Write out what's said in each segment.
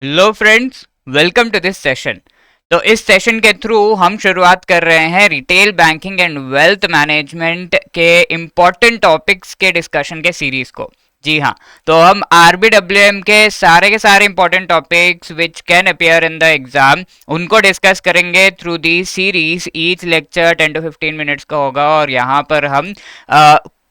Hello friends, welcome to this session. तो इस session के थ्रू हम शुरुआत कर रहे हैं retail banking and wealth management के इम्पोर्टेंट टॉपिक्स के डिस्कशन के सीरीज को। जी हाँ, तो हम आरबीडब्ल्यूएम के सारे important topics which can appear in the exam उनको डिस्कस करेंगे through the series. Each lecture 10 to 15 minutes का होगा और यहाँ पर हम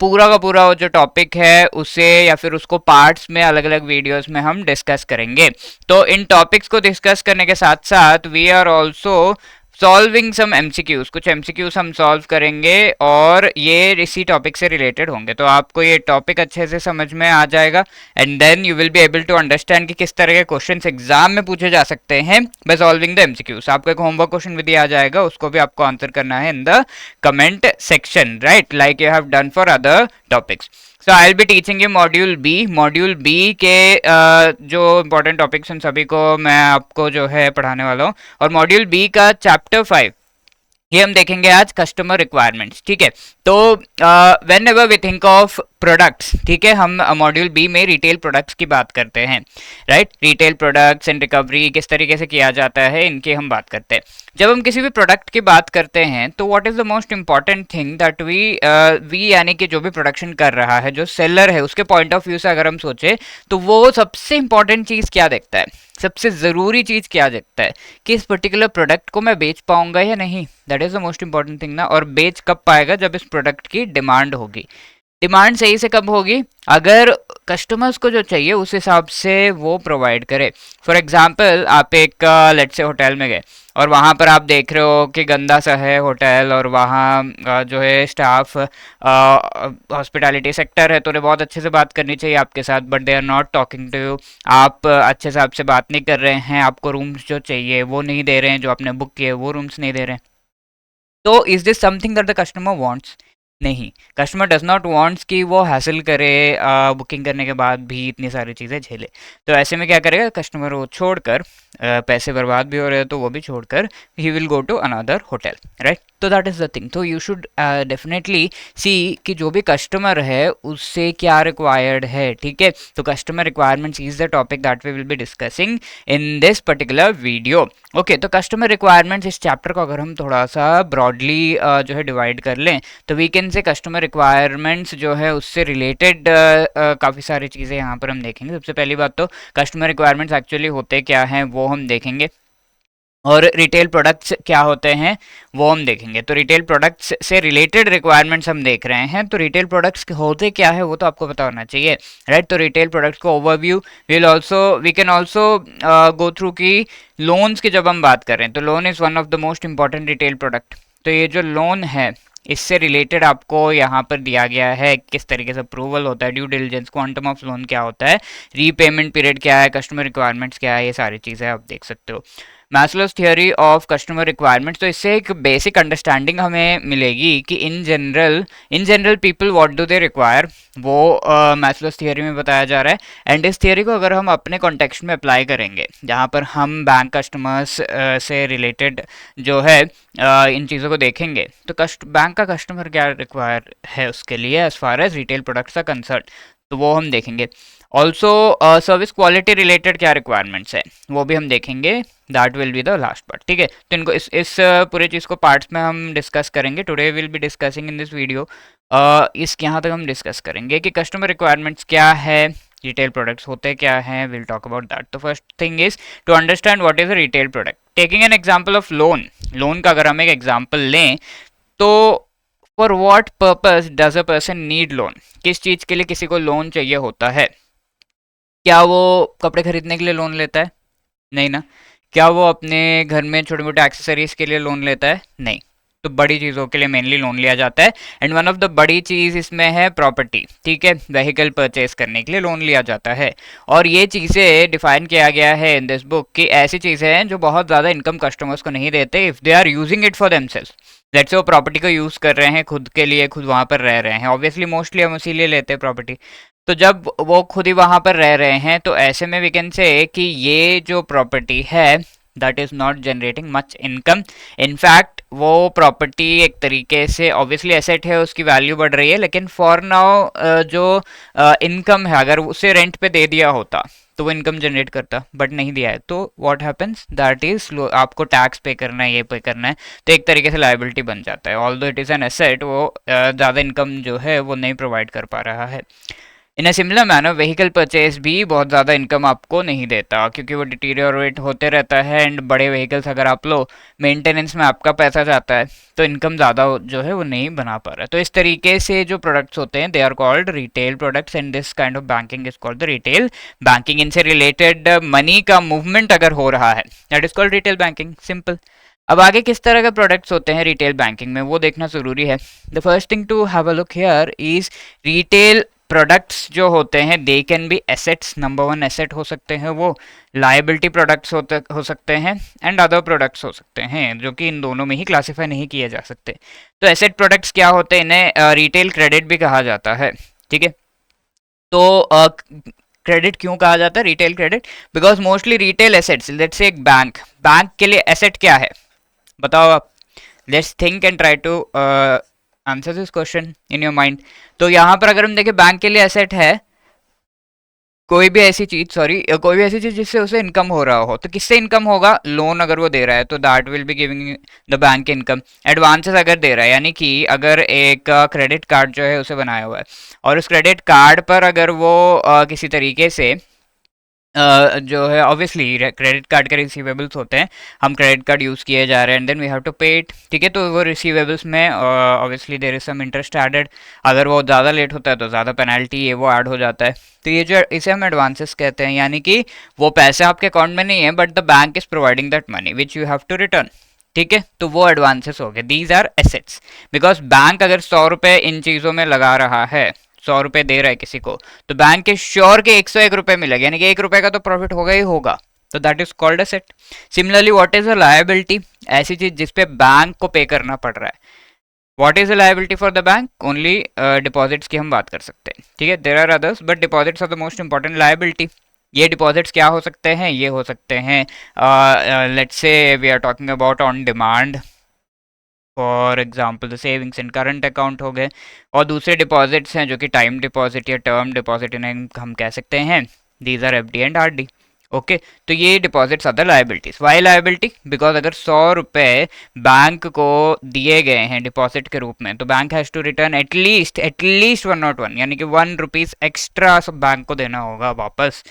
पूरा का पूरा वो जो टॉपिक है उसे या फिर उसको पार्ट्स में अलग अलग वीडियोस में हम डिस्कस करेंगे। तो इन टॉपिक्स को डिस्कस करने के साथ साथ we are also solving some MCQs, कुछ एमसीक्यूज हम सॉल्व करेंगे और ये इसी टॉपिक से रिलेटेड होंगे। तो आपको ये टॉपिक अच्छे से समझ में आ जाएगा and then you will be able to understand कि किस तरह के क्वेश्चंस एग्जाम में पूछे जा सकते हैं बाय सॉल्विंग द एमसीक्यूज। आपको एक होमवर्क क्वेश्चन भी दिया जाएगा, उसको भी आपको आंसर करना है in the comment section, right, like you have done for other topics. So I will be teaching you module B के जो इंपॉर्टेंट टॉपिक्स उन सभी को मैं आपको जो है पढ़ाने वाला हूँ। और मॉड्यूल बी का चैप्टर 5 ये हम देखेंगे आज, कस्टमर रिक्वायरमेंट्स। ठीक है, तो whenever we think of products, ठीक है, हम मॉड्यूल बी में रिटेल प्रोडक्ट्स की बात करते हैं, right. Retail products and recovery किस तरीके से किया जाता है इनकी हम बात करते हैं। जब हम किसी भी प्रोडक्ट की बात करते हैं तो what is the most important thing that we यानी कि जो भी प्रोडक्शन कर रहा है, जो सेलर है, उसके पॉइंट ऑफ व्यू से अगर हम सोचे तो वो सबसे इंपॉर्टेंट चीज क्या देखता है, सबसे जरूरी चीज क्या देखता है कि इस पर्टिकुलर प्रोडक्ट को मैं बेच पाऊंगा या नहीं। That is the most important thing ना। और बेच कब पाएगा, जब इस प्रोडक्ट की डिमांड होगी। डिमांड सही से कब होगी, अगर कस्टमर्स को जो चाहिए उस हिसाब से वो प्रोवाइड करे। फॉर एग्जाम्पल, आप एक लेट्स से होटल में गए और वहाँ पर आप देख रहे हो कि गंदा सा है होटल और वहाँ जो है स्टाफ हॉस्पिटैलिटी सेक्टर है तो उन्हें बहुत अच्छे से बात करनी चाहिए आपके साथ, but they are not talking to you. आप अच्छे से आपसे बात नहीं कर रहे हैं, आपको रूम्स जो चाहिए वो नहीं दे रहे हैं, जो आपने बुक किए वो रूम्स नहीं दे रहे हैं। तो is this something that the customer wants? नहीं, कस्टमर डज नॉट वांट्स कि वो हासिल करे बुकिंग करने के बाद भी इतनी सारी चीज़ें झेले। तो ऐसे में क्या करेगा कस्टमर, वो छोड़कर पैसे बर्बाद भी हो रहे हैं तो वो भी छोड़कर he will go to another hotel, right. तो दैट इज़ द थिंग। तो यू शुड डेफिनेटली सी कि जो भी कस्टमर है उससे क्या रिक्वायर्ड है, ठीक है। तो customer requirements is the topic that we will be discussing in this particular video. Okay, तो कस्टमर रिक्वायरमेंट्स इस चैप्टर को अगर हम थोड़ा सा ब्रॉडली जो है डिवाइड कर लें तो we can say customer requirements जो है उससे रिलेटेड काफ़ी सारी चीज़ें यहाँ पर हम देखेंगे। सबसे पहली बात तो कस्टमर रिक्वायरमेंट्स एक्चुअली होते क्या हैं वो हम देखेंगे और रिटेल प्रोडक्ट्स क्या होते हैं वो हम देखेंगे। तो रिटेल प्रोडक्ट्स से रिलेटेड रिक्वायरमेंट्स हम देख रहे हैं। तो रिटेल प्रोडक्ट्स होते क्या है वो तो आपको पता होना चाहिए, राइट। तो रिटेल प्रोडक्ट्स को overview we can also go through की लोन्स की जब हम बात करें तो loan is one of the most important retail product. तो ये जो लोन है इससे रिलेटेड आपको यहाँ पर दिया गया है किस तरीके से अप्रूवल होता है, due diligence, quantum of loan क्या होता है, रीपेमेंट पीरियड क्या है, कस्टमर रिक्वायरमेंट्स क्या है, ये सारी चीज़ें आप देख सकते हो। Maslow's theory of customer requirements, तो इससे एक बेसिक अंडरस्टैंडिंग हमें मिलेगी कि in general people what do they require, वो मैस्लोस थियोरी में बताया जा रहा है। एंड इस थियोरी को अगर हम अपने कॉन्टेक्स्ट में अप्लाई करेंगे जहाँ पर हम बैंक कस्टमर्स से रिलेटेड जो है इन चीज़ों को देखेंगे तो बैंक का कस्टमर क्या रिक्वायर है उसके लिए as far as retail products का कंसर्न, तो वो हम देखेंगे। ऑल्सो सर्विस क्वालिटी रिलेटेड क्या रिक्वायरमेंट्स है वो भी हम देखेंगे। That will be the last part, ठीक है। तो इनको इस पूरे चीज़ को पार्ट्स में हम डिस्कस करेंगे। Today will be discussing in this video, इस यहाँ तक हम डिस्कस करेंगे कि कस्टमर रिक्वायरमेंट्स क्या है, रिटेल प्रोडक्ट्स होते क्या हैं, will talk about that. So first thing is to understand what is a retail product. Taking an example of loan का अगर हम एक एग्जांपल लें तो for what purpose does a person need loan, किस चीज़ के लिए किसी को लोन चाहिए होता है। क्या वो कपड़े खरीदने के लिए लोन लेता है? नहीं ना। क्या वो अपने घर में छोटे मोटे एक्सेसरीज के लिए लोन लेता है? नहीं। तो बड़ी चीज़ों के लिए मेनली लोन लिया जाता है एंड वन ऑफ द बड़ी चीज़ इसमें है प्रॉपर्टी, ठीक है। व्हीकल परचेज करने के लिए लोन लिया जाता है और ये चीज़ें डिफाइन किया गया है इन दिस बुक कि ऐसी चीज़ें हैं जो बहुत ज़्यादा इनकम कस्टमर्स को नहीं देते if they are using it for themselves. Let's say वो प्रॉपर्टी को यूज़ कर रहे हैं खुद के लिए, खुद वहाँ पर रह रहे हैं, ऑब्वियसली मोस्टली हम इसीलिए लेते हैं प्रॉपर्टी। तो जब वो खुद ही वहाँ पर रह रहे हैं तो ऐसे में वी कैन से कि ये जो प्रॉपर्टी है that is not generating much income. In fact वो प्रॉपर्टी एक तरीके से ऑब्वियसली एसेट है, उसकी वैल्यू बढ़ रही है, लेकिन फॉर नाउ जो इनकम है अगर उसे रेंट पे दे दिया होता तो वो इनकम जनरेट करता, बट नहीं दिया है, तो व्हाट हैपेंस, दैट इज आपको टैक्स पे करना है, ये पे करना है, तो एक तरीके से लायबिलिटी बन जाता है। Although it is an asset, वो ज़्यादा इनकम जो है वो नहीं प्रोवाइड कर पा रहा है। In a similar manner vehicle purchase भी बहुत ज़्यादा इनकम आपको नहीं देता, क्योंकि वो डिटीरियोरेट होते रहता है, एंड बड़े व्हीकल्स अगर आप लो, मेंटेनेंस में आपका पैसा जाता है, तो इनकम ज़्यादा जो है वो नहीं बना पा रहा है। तो इस तरीके से जो प्रोडक्ट्स होते हैं, they are called retail products, and this kind of banking is called the retail banking. इनसे रिलेटेड मनी का मूवमेंट अगर हो रहा है, that is called retail banking, simple. अब आगे किस तरह के प्रोडक्ट्स होते हैं रिटेल बैंकिंग में, वो देखना ज़रूरी है। The first thing to have a look here is retail products जो होते हैं, they can be assets. Number one asset हो सकते हैं वो, लाइबिलिटी प्रोडक्ट्स हो सकते हैं, एंड अदर प्रोडक्ट्स हो सकते हैं, जो कि इन दोनों में ही क्लासीफाई नहीं किए जा सकते। तो एसेट प्रोडक्ट्स क्या होते हैं, इन्हें रिटेल क्रेडिट भी कहा जाता है, ठीक है। तो क्रेडिट क्यों कहा जाता है retail credit, because mostly retail assets, let's say एक बैंक, बैंक के लिए एसेट क्या है बताओ आप, let's think and try to answer this question in your mind. तो यहाँ पर अगर हम देखें बैंक के लिए एसेट है कोई भी ऐसी चीज, कोई भी ऐसी चीज जिससे उसे इनकम हो रहा हो, तो किससे इनकम होगा, लोन अगर वो दे रहा है तो that will be giving the bank income. Advances अगर दे रहा है, यानी कि अगर एक क्रेडिट कार्ड जो है उसे बनाया हुआ है, और उस क्रेडिट कार्ड पर अगर वो किसी तरीके से जो है ऑब्वियसली क्रेडिट कार्ड के रिसीवेबल्स होते हैं, हम क्रेडिट कार्ड यूज़ किए जा रहे हैं, and then we have to pay it, ठीक है। तो वो रिसीवेबल्स में obviously there is some interest added, अगर वो ज़्यादा लेट होता है तो ज़्यादा पेनल्टी ये वो ऐड हो जाता है। तो ये जो इसे हम एडवांसेस कहते हैं, यानी कि वो पैसे आपके अकाउंट में नहीं है, but the bank is providing that money which you have to return, ठीक है। तो वो एडवांसेस हो गए, these are assets. Because bank अगर 100 रुपये इन चीज़ों में लगा रहा है, 100 रुपये दे रहा है किसी को, तो बैंक के श्योर के 101 रुपये मिलेगा, यानी कि 1 रुपये का तो प्रॉफिट होगा ही होगा, तो that is called asset. Similarly what is a liability, ऐसी चीज जिसपे बैंक को पे करना पड़ रहा है। What is a liability for the bank, only deposits की हम बात कर सकते हैं, ठीक है। There are others but deposits are the most important liability. ये डिपॉजिट्स क्या हो सकते हैं, ये हो सकते हैं let's say we are talking about on demand, for example the savings in current account हो गए, और दूसरे डिपॉजिट्स हैं जो कि टाइम डिपॉजिट या टर्म डिपॉजिट इन्हें हम कह सकते हैं, these are FD and RD, okay. तो ये deposits are the liabilities. Why liability, because अगर 100 रुपये बैंक को दिए गए हैं डिपॉजिट के रूप में, तो bank has to return at least 101, यानी कि 1 रुपीज़ एक्स्ट्रा सब बैंक को देना होगा वापस,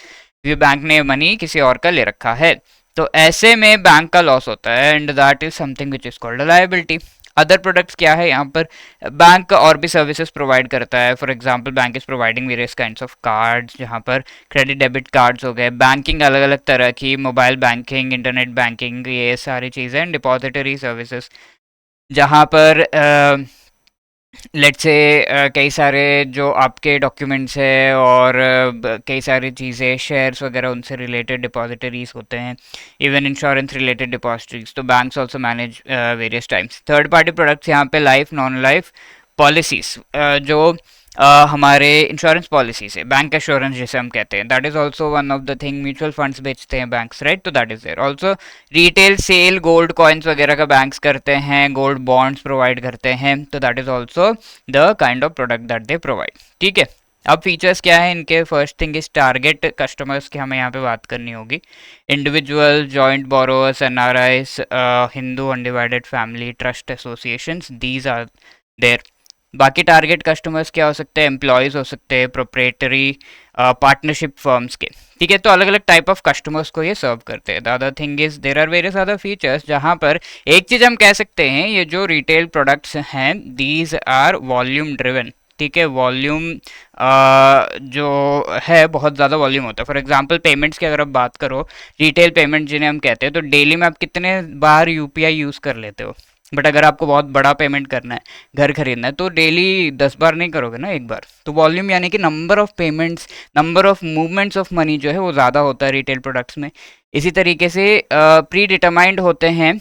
क्योंकि बैंक ने मनी किसी और का ले रखा है। तो ऐसे में बैंक का लॉस होता है, and that is something which is called a liability. Other products क्या है, यहाँ पर बैंक और भी सर्विसेज प्रोवाइड करता है। For example bank is providing various kinds of cards, जहाँ पर क्रेडिट डेबिट कार्ड्स हो गए, बैंकिंग अलग अलग तरह की, मोबाइल बैंकिंग, इंटरनेट बैंकिंग, ये सारी चीज़ें, डिपॉजिटरी सर्विसेज, जहाँ पर लेट्स से कई सारे जो आपके डॉक्यूमेंट्स है और कई सारी चीज़ें, शेयर्स वगैरह, उनसे रिलेटेड डिपॉजिटरीज होते हैं, इवन इंश्योरेंस रिलेटेड डिपॉजिटरीज। तो banks also manage various times. Third party products यहाँ पे लाइफ नॉन लाइफ पॉलिसीज, जो हमारे इंश्योरेंस पॉलिसी से, बैंक एश्योरेंस जिसे हम कहते हैं, that is also one of the thing. Mutual funds बेचते हैं बैंक्स, राइट, तो that is there also. Retail sale gold coins वगैरह का बैंक्स करते हैं, गोल्ड बॉन्ड्स प्रोवाइड करते हैं, तो that is also the kind of product that they provide, ठीक है। अब फीचर्स क्या है इनके, first thing is target customers की हमें यहाँ पे बात करनी होगी। Individual, joint borrowers, NRIs, Hindu undivided family trust associations, these are there. बाकी टारगेट कस्टमर्स क्या हो सकते हैं, एम्प्लॉयज हो सकते हैं, प्रोप्रेटरी पार्टनरशिप फर्म्स के, ठीक है। तो अलग अलग टाइप ऑफ कस्टमर्स को ये सर्व करते हैं। The other thing is there are various other features, जहाँ पर एक चीज हम कह सकते हैं, ये जो रिटेल प्रोडक्ट्स हैं, दीज आर वॉल्यूम ड्रिवन, ठीक है। वॉल्यूम जो है बहुत ज़्यादा वॉल्यूम होता है। फॉर एग्जांपल पेमेंट्स की अगर आप बात करो, रिटेल पेमेंट जिन्हें हम कहते हैं, तो डेली में आप कितने बार यूपीआई यूज़ कर लेते हो, बट अगर आपको बहुत बड़ा पेमेंट करना है, घर खरीदना है, तो डेली 10 बार नहीं करोगे ना, एक बार। तो वॉल्यूम यानी कि number of payments, number of movements of money जो है वो ज़्यादा होता है रिटेल प्रोडक्ट्स में। इसी तरीके से प्री डिटरमाइंड होते हैं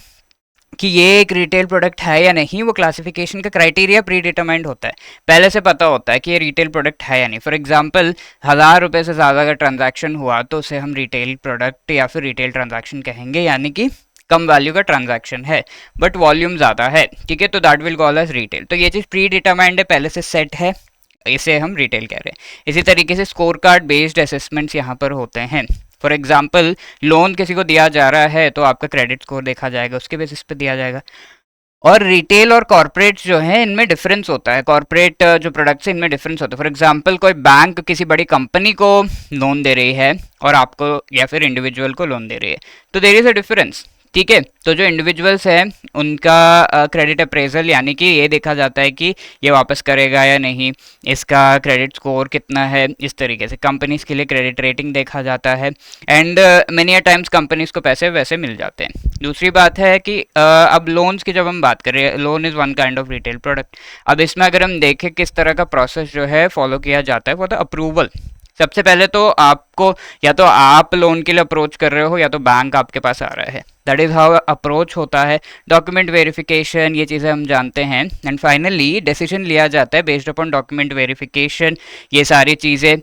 कि ये एक रिटेल प्रोडक्ट है या नहीं, वो क्लासिफिकेशन का क्राइटेरिया प्री डिटरमाइंड होता है, पहले से पता होता है कि ये रिटेल प्रोडक्ट है या नहीं। फॉर एग्जांपल 1000 रुपये से ज़्यादा अगर ट्रांजैक्शन हुआ तो उसे हम रिटेल प्रोडक्ट या फिर रिटेल ट्रांजैक्शन कहेंगे, यानी कि कम वैल्यू का ट्रांजैक्शन है बट वॉल्यूम ज़्यादा है, ठीक है। तो that will call as retail. तो ये चीज़ प्री डिटरमाइंड है, पहले से सेट है, इसे हम रिटेल कह रहे हैं। इसी तरीके से स्कोर कार्ड बेस्ड असेसमेंट्स यहाँ पर होते हैं। फॉर एग्जाम्पल लोन किसी को दिया जा रहा है तो आपका क्रेडिट स्कोर देखा जाएगा, उसके बेसिस पे दिया जाएगा। और रिटेल और कॉर्पोरेट जो है इनमें डिफरेंस होता है, कॉर्पोरेट जो प्रोडक्ट्स है इनमें डिफरेंस होता है। फॉर एग्जांपल कोई बैंक किसी बड़ी कंपनी को लोन दे रही है और आपको या फिर इंडिविजुअल को लोन दे रही है, तो देयर इज अ डिफरेंस, ठीक है। तो जो इंडिविजुअल्स हैं उनका क्रेडिट अप्रेजल यानी कि ये देखा जाता है कि ये वापस करेगा या नहीं, इसका क्रेडिट स्कोर कितना है, इस तरीके से। कंपनीज के लिए क्रेडिट रेटिंग देखा जाता है and many a times companies को पैसे वैसे मिल जाते हैं। दूसरी बात है कि अब लोन्स की जब हम बात करें, loan is one kind of retail product. अब इसमें अगर हम देखें किस तरह का प्रोसेस जो है फॉलो किया जाता है, वो तो अप्रूवल। सबसे पहले तो आपको या तो आप लोन के लिए अप्रोच कर रहे हो या तो बैंक आपके पास आ रहा है, दैट इज़ हाउ अप्रोच होता है। डॉक्यूमेंट वेरिफिकेशन, ये चीज़ें हम जानते हैं एंड फाइनली डिसीजन लिया जाता है बेस्ड अपॉन डॉक्यूमेंट वेरिफिकेशन। ये सारी चीज़ें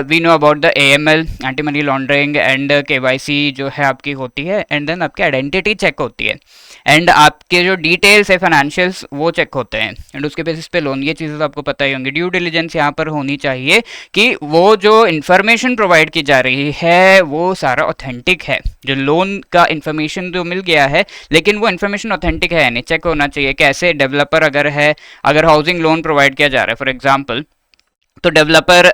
we know about the AML, anti money laundering and KYC जो है आपकी होती है एंड देन आपकी आइडेंटिटी चेक होती है एंड आपके जो डिटेल्स है फाइनेंशियल्स वो चेक होते हैं एंड उसके बेसिस पे लोन। ये चीज़ें तो आपको पता ही होंगी। ड्यू डिलिजेंस यहाँ पर होनी चाहिए कि वो जो इन्फॉर्मेशन प्रोवाइड की जा रही है वो सारा ऑथेंटिक है। जो लोन का इन्फॉर्मेशन जो मिल गया है लेकिन वो इन्फॉर्मेशन ऑथेंटिक है नहीं, चेक होना चाहिए। कैसे डेवलपर अगर है, अगर हाउसिंग लोन प्रोवाइड किया जा रहा है फॉर एग्जाम्पल, तो डेवलपर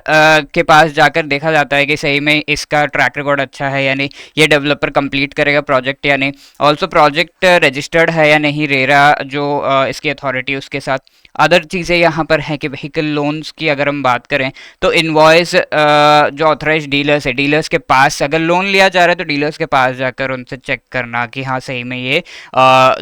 के पास जाकर देखा जाता है कि सही में इसका ट्रैक रिकॉर्ड अच्छा है या नहीं, ये डेवलपर कंप्लीट करेगा प्रोजेक्ट या नहीं, ऑल्सो प्रोजेक्ट रजिस्टर्ड है या नहीं रेरा जो इसकी अथॉरिटी उसके साथ। अदर चीज़ें यहाँ पर हैं कि व्हीकल लोन्स की अगर हम बात करें तो इनवॉइस जो ऑथराइज डीलर्स है, डीलर्स के पास अगर लोन लिया जा रहा है तो डीलर्स के पास जाकर उनसे चेक करना कि हाँ सही में ये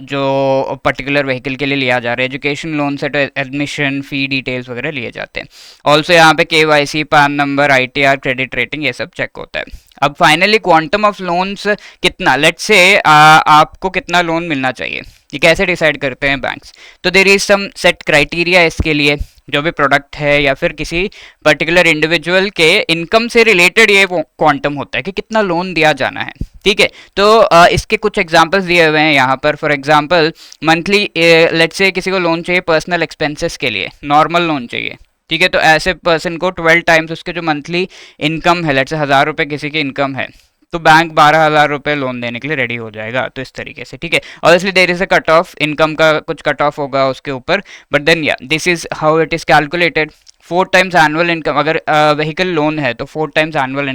जो पर्टिकुलर व्हीकल के लिए लिया जा रहा है। एजुकेशन लोन से तो एडमिशन फ़ी डिटेल्स वगैरह लिए जाते हैं। ऑल्सो यहाँ पे KYC, पान नंबर, ITR, क्रेडिट रेटिंग, ये सब चेक होता है। अब फाइनली क्वांटम ऑफ लोन्स कितना, लेट्स से आपको कितना लोन मिलना चाहिए, ये कैसे डिसाइड करते हैं बैंक्स। तो there is some set criteria इसके लिए। जो भी प्रोडक्ट है या फिर किसी पर्टिकुलर इंडिविजुअल के इनकम से रिलेटेड ये क्वांटम होता है कि कितना लोन दिया जाना है, ठीक है। तो इसके कुछ एग्जांपल्स दिए हुए हैं यहाँ पर। For example monthly let's say किसी को लोन चाहिए पर्सनल एक्सपेंसेस के लिए, नॉर्मल लोन चाहिए, ठीक है। तो ऐसे पर्सन को 12 टाइम्स उसके जो मंथली इनकम है, लेट्स से 1000 रुपये किसी की इनकम है, तो बैंक 12,000 रुपये लोन देने के लिए रेडी हो जाएगा। तो इस तरीके से, ठीक है। Obviously there is a cut off, income का कुछ कट ऑफ होगा उसके ऊपर, बट देन या this is how it is calculated. 4 times annual income, अगर व्हीकल लोन है तो 4 times annual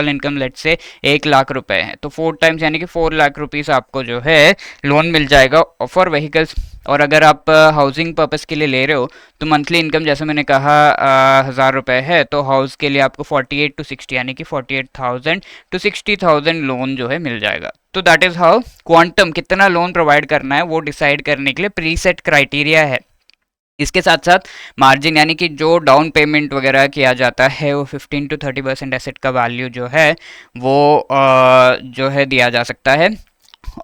income let's say 1 lakh रुपए है, तो 4 टाइम्स यानी कि 4 लाख रुपीस आपको जो है लोन मिल जाएगा फॉर व्हीकल्स। और अगर आप हाउसिंग पर्पस के लिए ले रहे हो तो मंथली इनकम जैसे मैंने कहा 1000 रुपये है, तो हाउस के लिए आपको 48 to 60 यानी कि 48,000 to 60,000 लोन जो है मिल जाएगा। तो दैट इज़ हाउ क्वांटम कितना लोन प्रोवाइड करना है वो डिसाइड करने के लिए प्रीसेट क्राइटेरिया है। इसके साथ साथ मार्जिन यानी कि जो डाउन पेमेंट वगैरह किया जाता है वो 15 to 30% एसेट का वैल्यू जो है वो जो है दिया जा सकता है।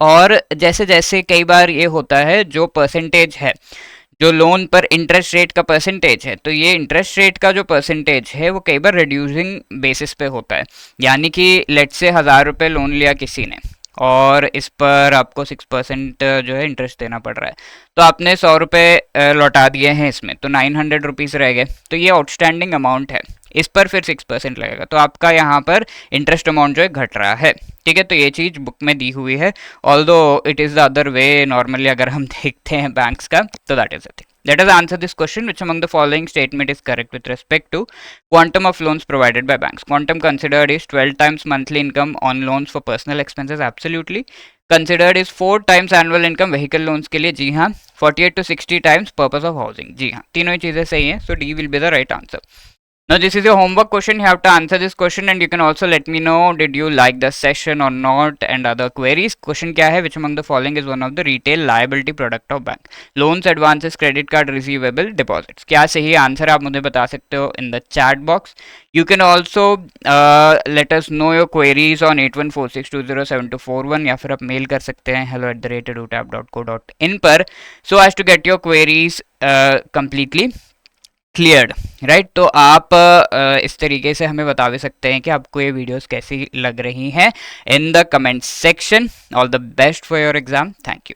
और जैसे जैसे कई बार ये होता है जो परसेंटेज है, जो लोन पर इंटरेस्ट रेट का परसेंटेज है, तो ये इंटरेस्ट रेट का जो परसेंटेज है वो कई बार रिड्यूसिंग बेसिस पे होता है। यानी कि लेट से 1000 रुपये लोन लिया किसी ने और इस पर आपको 6% जो है इंटरेस्ट देना पड़ रहा है, तो आपने 100 रुपये लौटा दिए हैं इसमें, तो 900 रुपीज़ रह गए, तो ये आउटस्टैंडिंग अमाउंट है। इस पर फिर 6% लगेगा, तो आपका यहाँ पर इंटरेस्ट अमाउंट जो है घट रहा है, ठीक है। तो ये चीज़ बुक में दी हुई है, although it is the other way normally अगर हम देखते हैं बैंक्स का, तो that is the thing. Let us answer this question. Which among the following statement is correct with respect to quantum of loans provided by banks? Quantum considered is 12 times monthly income on loans for personal expenses. Absolutely. Considered is 4 times annual income vehicle loans के लिए, जी हाँ। 48 to 60 times purpose of housing, जी हाँ। तीनों ही चीज़ें सही हैं, so D will be the right answer. Now this is your homework question. You have to answer this question and you can also let me know did you like the session or not and other queries. Question क्या है? Which among the following is one of the retail liability product of bank? Loans, advances, credit card, receivable, deposits. क्या सही answer आप मुझे बता सकते हो in the chat box. You can also let us know your queries on 8146207241 या फिर आप मेल कर सकते हैं hello@edutap.co.in पर so as to get your queries completely cleared, right. तो आप इस तरीके से हमें बता भी सकते हैं कि आपको ये वीडियोस कैसी लग रही हैं इन the comment section. All the best for your exam, thank you.